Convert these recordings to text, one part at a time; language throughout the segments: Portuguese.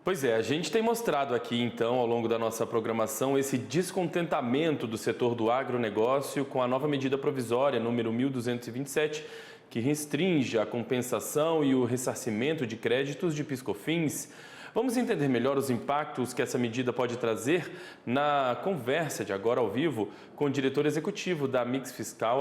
Pois é, a gente tem mostrado aqui, então, ao longo da nossa programação, esse descontentamento do setor do agronegócio com a nova medida provisória número 1227, que restringe a compensação e o ressarcimento de créditos de PIS/COFINS. Vamos entender melhor os impactos que essa medida pode trazer na conversa de agora ao vivo com o diretor executivo da Mix Fiscal,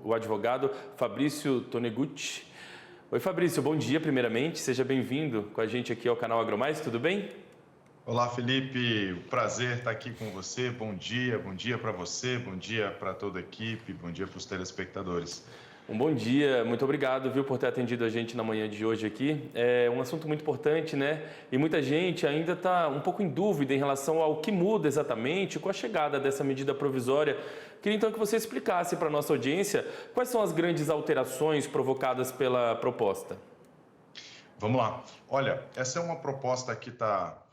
o advogado Fabrício Tonegutti. Oi, Fabrício, bom dia primeiramente, seja bem-vindo com a gente aqui ao canal AgroMais, tudo bem? Olá, Felipe, prazer estar aqui com você, bom dia para você, bom dia para toda a equipe, bom dia para os telespectadores. Um bom dia, muito obrigado, viu, por ter atendido a gente na manhã de hoje aqui. É um assunto muito importante, né? E muita gente ainda está um pouco em dúvida em relação ao que muda exatamente com a chegada dessa medida provisória. Queria então que você explicasse para a nossa audiência quais são as grandes alterações provocadas pela proposta. Vamos lá. Olha, essa é uma proposta que está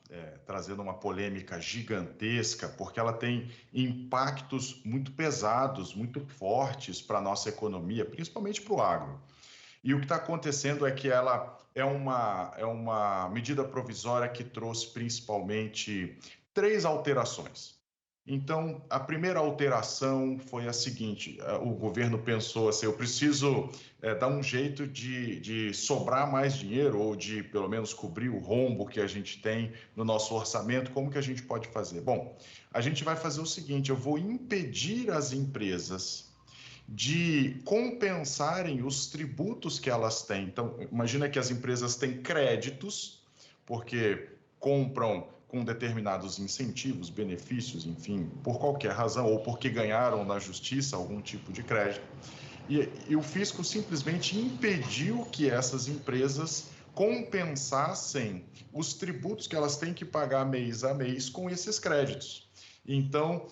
trazendo uma polêmica gigantesca, porque ela tem impactos muito pesados, muito fortes para a nossa economia, principalmente para o agro. E o que está acontecendo é que ela é uma medida provisória que trouxe principalmente 3 alterações. Então, a primeira alteração foi a seguinte: o governo pensou assim, eu preciso dar um jeito de sobrar mais dinheiro, ou de pelo menos cobrir o rombo que a gente tem no nosso orçamento. Como que a gente pode fazer? Bom, a gente vai fazer o seguinte: eu vou impedir as empresas de compensarem os tributos que elas têm. Então, imagina que as empresas têm créditos, porque compram com determinados incentivos, benefícios, enfim, por qualquer razão, ou porque ganharam na justiça algum tipo de crédito. E o fisco simplesmente impediu que essas empresas compensassem os tributos que elas têm que pagar mês a mês com esses créditos. Então,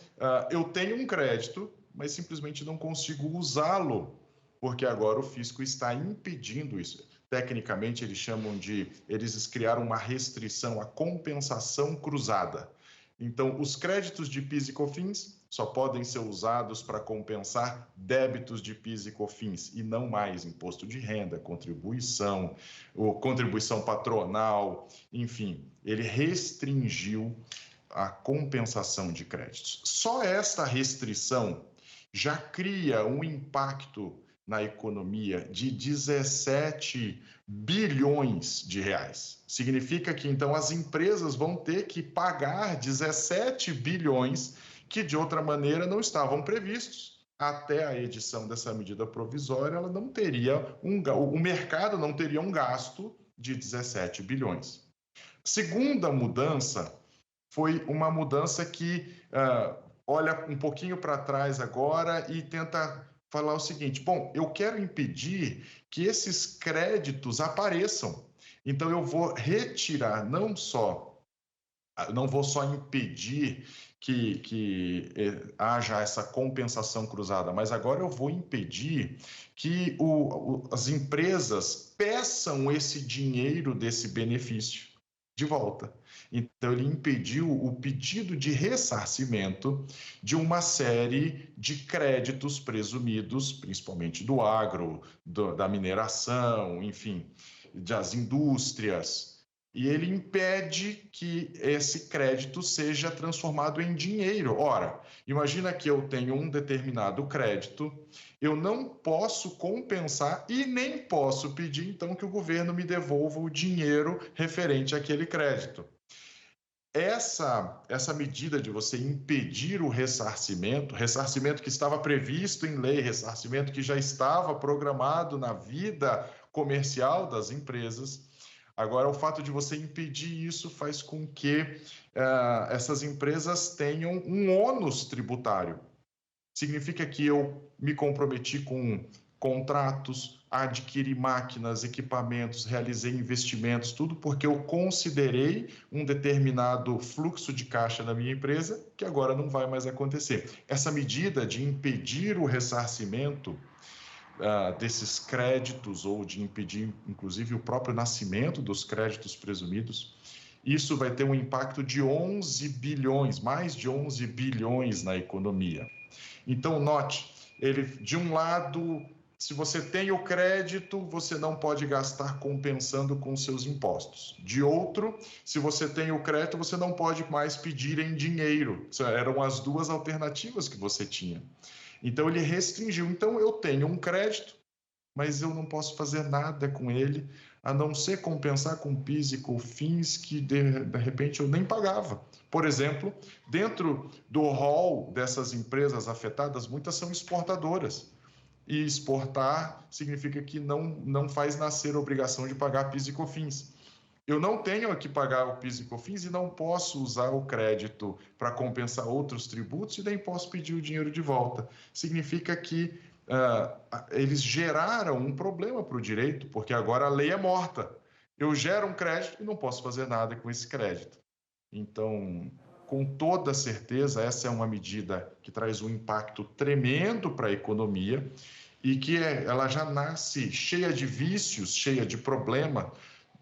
eu tenho um crédito, mas simplesmente não consigo usá-lo, porque agora o fisco está impedindo isso. Tecnicamente, eles criaram uma restrição à compensação cruzada. Então, os créditos de PIS e COFINS só podem ser usados para compensar débitos de PIS e COFINS, e não mais imposto de renda, contribuição, ou contribuição patronal, enfim, ele restringiu a compensação de créditos. Só esta restrição já cria um impacto na economia de 17 bilhões de reais. Significa que, então, as empresas vão ter que pagar 17 bilhões que, de outra maneira, não estavam previstos. Até a edição dessa medida provisória, ela não teria o mercado não teria um gasto de 17 bilhões. Segunda mudança foi uma mudança que olha um pouquinho para trás agora e tenta falar o seguinte: bom, eu quero impedir que esses créditos apareçam. Então eu vou retirar, não vou só impedir que haja essa compensação cruzada, mas agora eu vou impedir que as empresas peçam esse dinheiro desse benefício de volta. Então, ele impediu o pedido de ressarcimento de uma série de créditos presumidos, principalmente do agro, da mineração, enfim, das indústrias. E ele impede que esse crédito seja transformado em dinheiro. Ora, imagina que eu tenho um determinado crédito, eu não posso compensar e nem posso pedir, então, que o governo me devolva o dinheiro referente àquele crédito. Essa medida de você impedir o ressarcimento que estava previsto em lei, ressarcimento que já estava programado na vida comercial das empresas, agora o fato de você impedir isso faz com que essas empresas tenham um ônus tributário. Significa que eu me comprometi com contratos, adquiri máquinas, equipamentos, realizei investimentos, tudo porque eu considerei um determinado fluxo de caixa da minha empresa que agora não vai mais acontecer. Essa medida de impedir o ressarcimento desses créditos, ou de impedir, inclusive, o próprio nascimento dos créditos presumidos, isso vai ter um impacto de 11 bilhões, mais de 11 bilhões na economia. Então, note, ele, de um lado, se você tem o crédito, você não pode gastar compensando com seus impostos. De outro, se você tem o crédito, você não pode mais pedir em dinheiro. Eram as duas alternativas que você tinha. Então, ele restringiu. Então, eu tenho um crédito, mas eu não posso fazer nada com ele, a não ser compensar com PIS e COFINS que, de repente, eu nem pagava. Por exemplo, dentro do rol dessas empresas afetadas, muitas são exportadoras. E exportar significa que não faz nascer a obrigação de pagar PIS e COFINS. Eu não tenho que pagar o PIS e COFINS e não posso usar o crédito para compensar outros tributos e nem posso pedir o dinheiro de volta. Significa que eles geraram um problema para o direito, porque agora a lei é morta. Eu gero um crédito e não posso fazer nada com esse crédito. Então, com toda certeza, essa é uma medida que traz um impacto tremendo para a economia e que ela já nasce cheia de vícios, cheia de problema.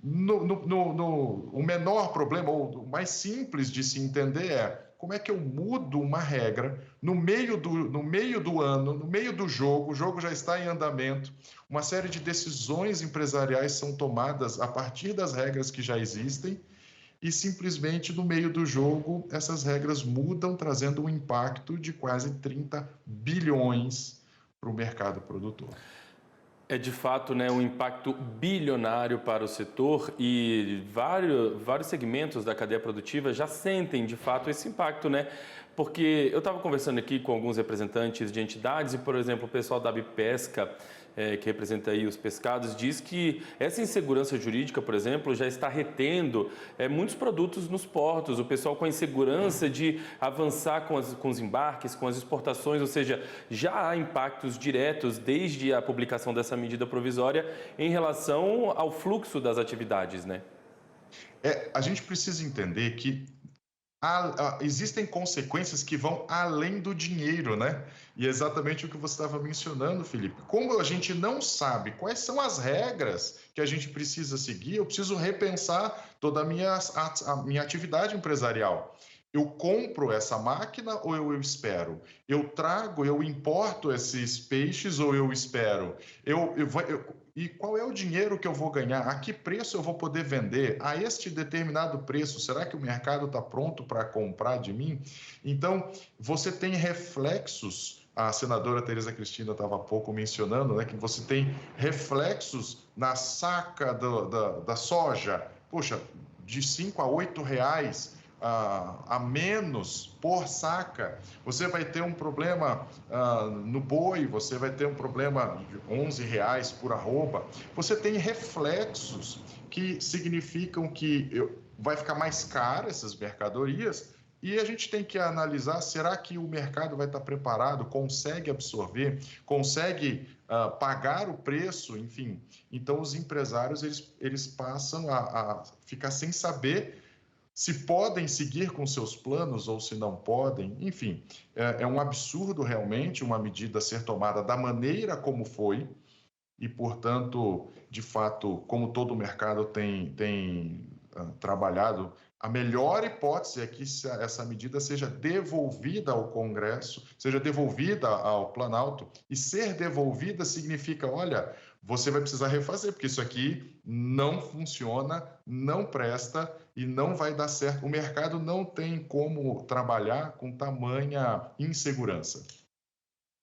O menor problema, ou o mais simples de se entender é como é que eu mudo uma regra no meio do ano, no meio do jogo, o jogo já está em andamento, uma série de decisões empresariais são tomadas a partir das regras que já existem e simplesmente no meio do jogo essas regras mudam, trazendo um impacto de quase 30 bilhões para o mercado produtor. É de fato, né, um impacto bilionário para o setor e vários segmentos da cadeia produtiva já sentem de fato esse impacto, né? Porque eu estava conversando aqui com alguns representantes de entidades e, por exemplo, o pessoal da Bipesca, que representa aí os pescados, diz que essa insegurança jurídica, por exemplo, já está retendo muitos produtos nos portos. O pessoal com a insegurança de avançar com os embarques, com as exportações, ou seja, já há impactos diretos desde a publicação dessa medida provisória em relação ao fluxo das atividades, né? A gente precisa entender que existem consequências que vão além do dinheiro, né? E é exatamente o que você estava mencionando, Felipe. Como a gente não sabe quais são as regras que a gente precisa seguir, eu preciso repensar toda a minha atividade empresarial. Eu compro essa máquina ou eu espero? Eu importo esses peixes ou eu espero? E qual é o dinheiro que eu vou ganhar? A que preço eu vou poder vender? A este determinado preço, será que o mercado está pronto para comprar de mim? Então, você tem reflexos, a senadora Tereza Cristina estava há pouco mencionando, né, que você tem reflexos na saca da soja, poxa, de 5 a 8 reais, a menos por saca, você vai ter um problema no boi, você vai ter um problema de 11 reais por arroba. Você tem reflexos que significam que vai ficar mais caro essas mercadorias e a gente tem que analisar, será que o mercado vai estar preparado, consegue absorver, consegue pagar o preço, enfim. Então, os empresários eles passam a ficar sem saber se podem seguir com seus planos ou se não podem, enfim, é um absurdo realmente uma medida ser tomada da maneira como foi e, portanto, de fato, como todo o mercado tem trabalhado, a melhor hipótese é que essa medida seja devolvida ao Congresso, seja devolvida ao Planalto, e ser devolvida significa, olha, você vai precisar refazer, porque isso aqui não funciona, não presta e não vai dar certo. O mercado não tem como trabalhar com tamanha insegurança.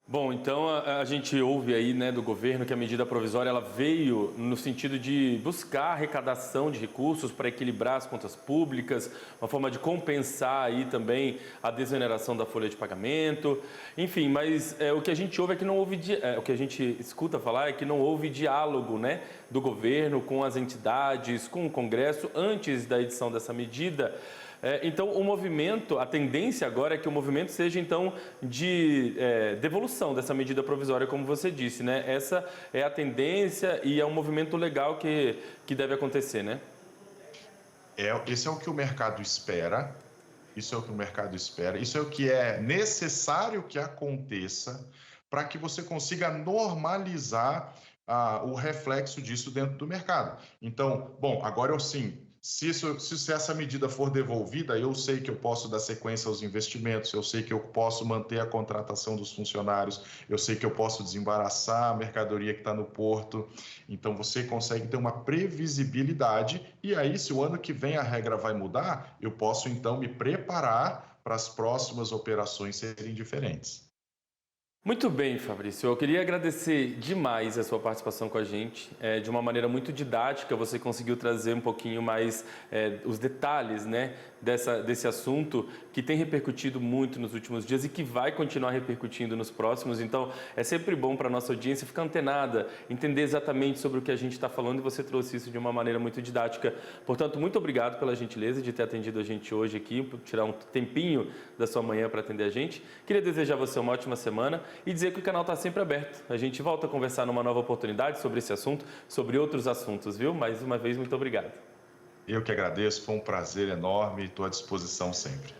Bom, então a gente ouve aí, né, do governo que a medida provisória ela veio no sentido de buscar arrecadação de recursos para equilibrar as contas públicas, uma forma de compensar aí também a desoneração da folha de pagamento, enfim, mas o que a gente ouve é que não houve, o que a gente escuta falar é que não houve diálogo, né, do governo com as entidades, com o Congresso antes da edição dessa medida. Então, o movimento, a tendência agora é que o movimento seja, então, de devolução dessa medida provisória, como você disse, né? Essa é a tendência e é um movimento legal que deve acontecer, né? Esse é o que o mercado espera, isso é o que o mercado espera, isso é o que é necessário que aconteça para que você consiga normalizar o reflexo disso dentro do mercado. Então, bom, agora sim, Se essa medida for devolvida, eu sei que eu posso dar sequência aos investimentos, eu sei que eu posso manter a contratação dos funcionários, eu sei que eu posso desembaraçar a mercadoria que está no porto. Então, você consegue ter uma previsibilidade e aí, se o ano que vem a regra vai mudar, eu posso, então, me preparar para as próximas operações serem diferentes. Muito bem, Fabrício. Eu queria agradecer demais a sua participação com a gente. De uma maneira muito didática, você conseguiu trazer um pouquinho mais os detalhes, né, desse assunto que tem repercutido muito nos últimos dias e que vai continuar repercutindo nos próximos. Então, é sempre bom para a nossa audiência ficar antenada, entender exatamente sobre o que a gente está falando e você trouxe isso de uma maneira muito didática. Portanto, muito obrigado pela gentileza de ter atendido a gente hoje aqui, por tirar um tempinho da sua manhã para atender a gente. Queria desejar a você uma ótima semana e dizer que o canal está sempre aberto. A gente volta a conversar numa nova oportunidade sobre esse assunto, sobre outros assuntos, viu? Mais uma vez, muito obrigado. Eu que agradeço, foi um prazer enorme e estou à disposição sempre.